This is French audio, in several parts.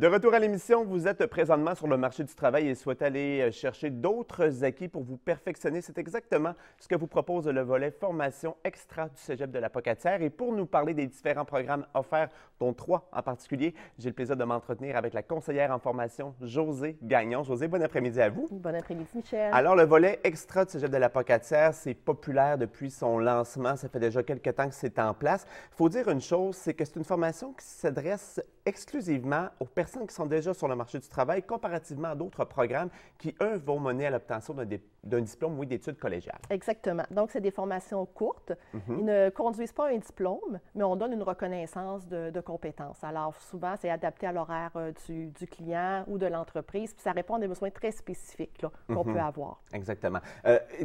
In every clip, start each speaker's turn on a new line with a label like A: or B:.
A: De retour à l'émission, vous êtes présentement sur le marché du travail et souhaitez aller chercher d'autres acquis pour vous perfectionner. C'est exactement ce que vous propose le volet formation extra du Cégep de la Pocatière. Et pour nous parler des différents programmes offerts, dont 3 en particulier, j'ai le plaisir de m'entretenir avec la conseillère en formation, Josée Gagnon. Josée, bon après-midi à vous.
B: Bon après-midi, Michel.
A: Alors, le volet extra du Cégep de la Pocatière, c'est populaire depuis son lancement. Ça fait déjà quelques temps que c'est en place. Il faut dire une chose, c'est que c'est une formation qui s'adresse exclusivement aux personnes qui sont déjà sur le marché du travail, comparativement à d'autres programmes qui, eux, vont mener à l'obtention d'un diplôme, oui, d'études collégiales.
B: Exactement. Donc, c'est des formations courtes. Ils ne conduisent pas un diplôme, mais on donne une reconnaissance de compétences. Alors, souvent, c'est adapté à l'horaire du client ou de l'entreprise, puis ça répond à des besoins très spécifiques qu'on peut avoir.
A: Exactement.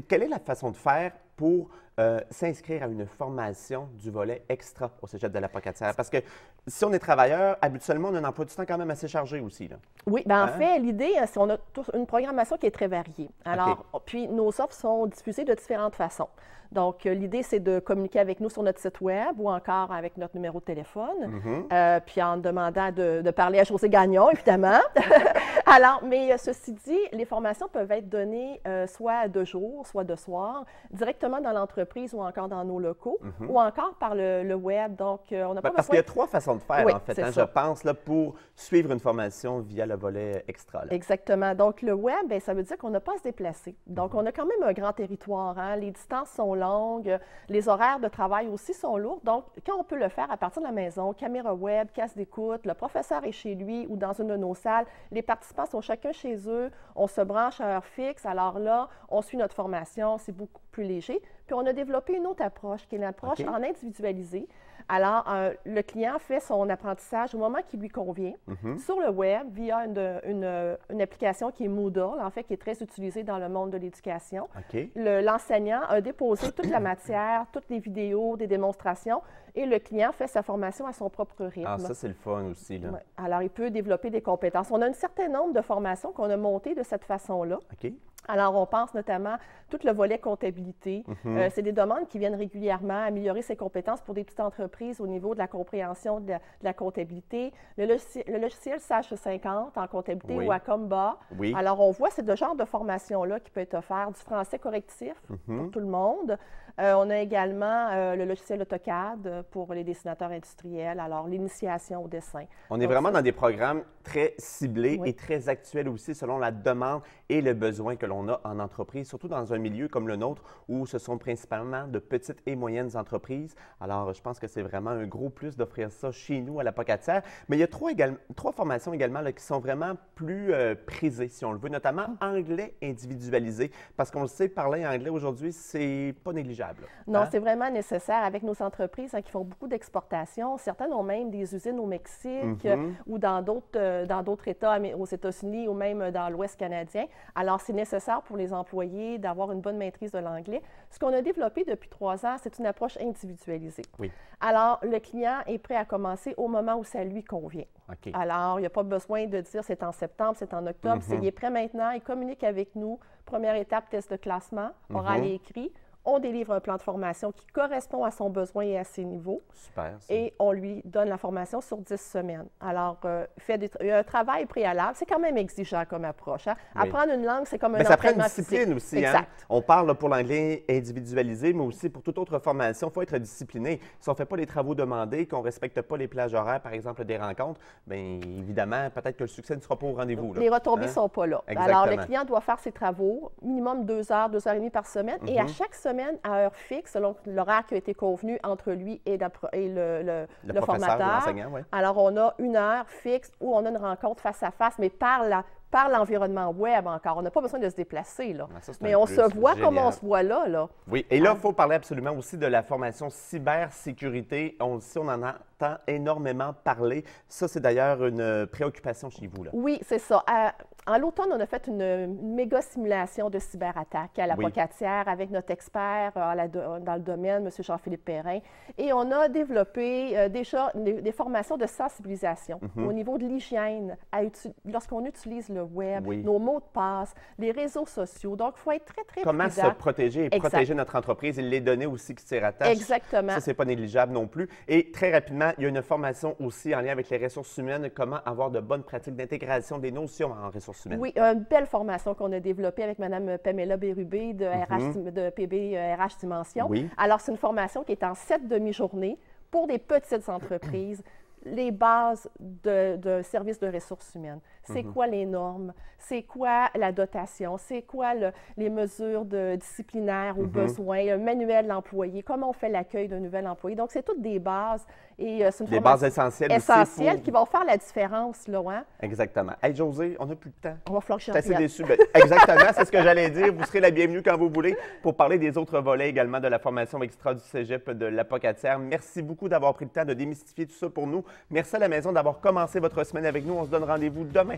A: Quelle est la façon de faire pour s'inscrire à une formation du volet extra au Cégep de la Pocatière? Parce que si on est travailleur, habituellement, on a un emploi du temps quand même assez chargé aussi, là.
B: Oui, bien en fait, l'idée, c'est qu'on a une programmation qui est très variée. Alors, puis nos offres sont diffusées de différentes façons. Donc, l'idée, c'est de communiquer avec nous sur notre site Web ou encore avec notre numéro de téléphone, puis en demandant de parler à Josée Gagnon, évidemment. Alors, mais ceci dit, les formations peuvent être données soit de jour, soit de soir, directement dans l'entreprise ou encore dans nos locaux, ou encore par le Web. Donc, on n'a pas
A: Parce qu'il y a 3 façons de faire, en fait,
B: je
A: pense, là, pour suivre une formation via le volet extra. Là.
B: Exactement. Donc, le Web, bien, ça veut dire qu'on n'a pas à se déplacer. Donc, on a quand même un grand territoire. Hein? Les distances sont longues, les horaires de travail aussi sont lourds. Donc, quand on peut le faire à partir de la maison, caméra Web, casque d'écoute, le professeur est chez lui ou dans une de nos salles, les participants sont chacun chez eux, on se branche à heure fixe. Alors là, on suit notre formation, c'est beaucoup plus léger. Puis, on a développé une autre approche, qui est l'approche en individualisé. Alors, le client fait son apprentissage au moment qui lui convient sur le web via une application qui est Moodle, en fait, qui est très utilisée dans le monde de l'éducation. L'enseignant a déposé toute la matière, toutes les vidéos, des démonstrations, et le client fait sa formation à son propre rythme.
A: Ah, ça, c'est le fun aussi, là.
B: Ouais. Alors, il peut développer des compétences. On a un certain nombre de formations qu'on a montées de cette façon-là. Alors, on pense notamment à tout le volet comptabilité. C'est des demandes qui viennent régulièrement améliorer ses compétences pour des petites entreprises au niveau de la compréhension de la comptabilité. Le logiciel SAGE50 en comptabilité ou Acomba. Alors, on voit, c'est le genre de formation-là qui peut être offert, du français correctif pour tout le monde. On a également le logiciel AutoCAD pour les dessinateurs industriels, alors l'initiation au dessin.
A: On est vraiment dans des programmes très ciblés et très actuels aussi selon la demande et le besoin que l'on a en entreprise, surtout dans un milieu comme le nôtre où ce sont principalement de petites et moyennes entreprises. Alors, je pense que c'est vraiment un gros plus d'offrir ça chez nous à la Pocatière. Mais il y a 3 formations également là, qui sont vraiment plus prisées, si on le veut, notamment anglais individualisé, parce qu'on le sait, parler anglais aujourd'hui, c'est pas négligeable.
B: Non, c'est vraiment nécessaire avec nos entreprises qui font beaucoup d'exportations. Certaines ont même des usines au Mexique ou dans d'autres États, aux États-Unis ou même dans l'Ouest canadien. Alors, c'est nécessaire pour les employés d'avoir une bonne maîtrise de l'anglais. Ce qu'on a développé depuis 3 ans, c'est une approche individualisée. Alors, le client est prêt à commencer au moment où ça lui convient. Alors, il n'y a pas besoin de dire c'est en septembre, c'est en octobre. Il est prêt maintenant, il communique avec nous. Première étape, test de classement, oral et écrit. On délivre un plan de formation qui correspond à son besoin et à ses niveaux.
A: Super.
B: Et on lui donne la formation sur 10 semaines. Alors, il y a un travail préalable. C'est quand même exigeant comme approche. Apprendre une langue, c'est comme un entraînement physique.
A: Ça prend une discipline aussi. On parle là, pour l'anglais individualisé, mais aussi pour toute autre formation. Il faut être discipliné. Si on ne fait pas les travaux demandés, qu'on ne respecte pas les plages horaires, par exemple, des rencontres, bien évidemment, peut-être que le succès ne sera pas au rendez-vous.
B: Les retombées ne sont pas là.
A: Exactement.
B: Alors, le client doit faire ses travaux, minimum 2 heures, 2 heures et demie par semaine. Et à chaque semaine, à heure fixe, selon l'horaire qui a été convenu entre lui et le formateur. Alors, on a 1 heure fixe où on a une rencontre face à face, mais par l'environnement web encore. On n'a pas besoin de se déplacer, là. Mais on se voit comme on se voit là.
A: Oui, et là, il faut parler absolument aussi de la formation cybersécurité. On en entend énormément parler. Ça, c'est d'ailleurs une préoccupation chez vous, là.
B: Oui, c'est ça. En l'automne, on a fait une méga simulation de cyberattaque à la Pocatière avec notre expert dans le domaine, M. Jean-Philippe Perrin. Et on a développé déjà des formations de sensibilisation au niveau de l'hygiène lorsqu'on utilise le web,
A: Oui.
B: nos mots de passe, les réseaux sociaux. Donc, il faut être très, très
A: Comment
B: prudent.
A: se protéger et
B: Exact.
A: protéger notre entreprise et les données aussi qui s'y rattachent.
B: Exactement.
A: Ça, c'est pas négligeable non plus. Et très rapidement, il y a une formation aussi en lien avec les ressources humaines, comment avoir de bonnes pratiques d'intégration des notions en ressources humaines.
B: Oui, une belle formation qu'on a développée avec Mme Pamela Bérubé de, de PB RH Dimension.
A: Oui.
B: Alors, c'est une formation qui est en 7 demi-journées pour des petites entreprises. Les bases d'un service de ressources humaines. C'est quoi les normes? C'est quoi la dotation? C'est quoi les mesures disciplinaires aux besoins? Un manuel d'employé? Comment on fait l'accueil d'un nouvel employé? Donc, c'est toutes des bases. Et c'est une
A: Des
B: formation
A: bases essentielles aussi
B: essentielles
A: pour-
B: qui vont faire la différence, là, hein?
A: Exactement. Hey, José, on n'a plus de temps.
B: On va falloir que je
A: Je suis assez
B: revienne.
A: déçu. Ben, exactement, c'est ce que j'allais dire. Vous serez la bienvenue quand vous voulez pour parler des autres volets également de la formation extra du Cégep de l'Apocatière. Merci beaucoup d'avoir pris le temps de démystifier tout ça pour nous. Merci à la maison d'avoir commencé votre semaine avec nous. On se donne rendez-vous demain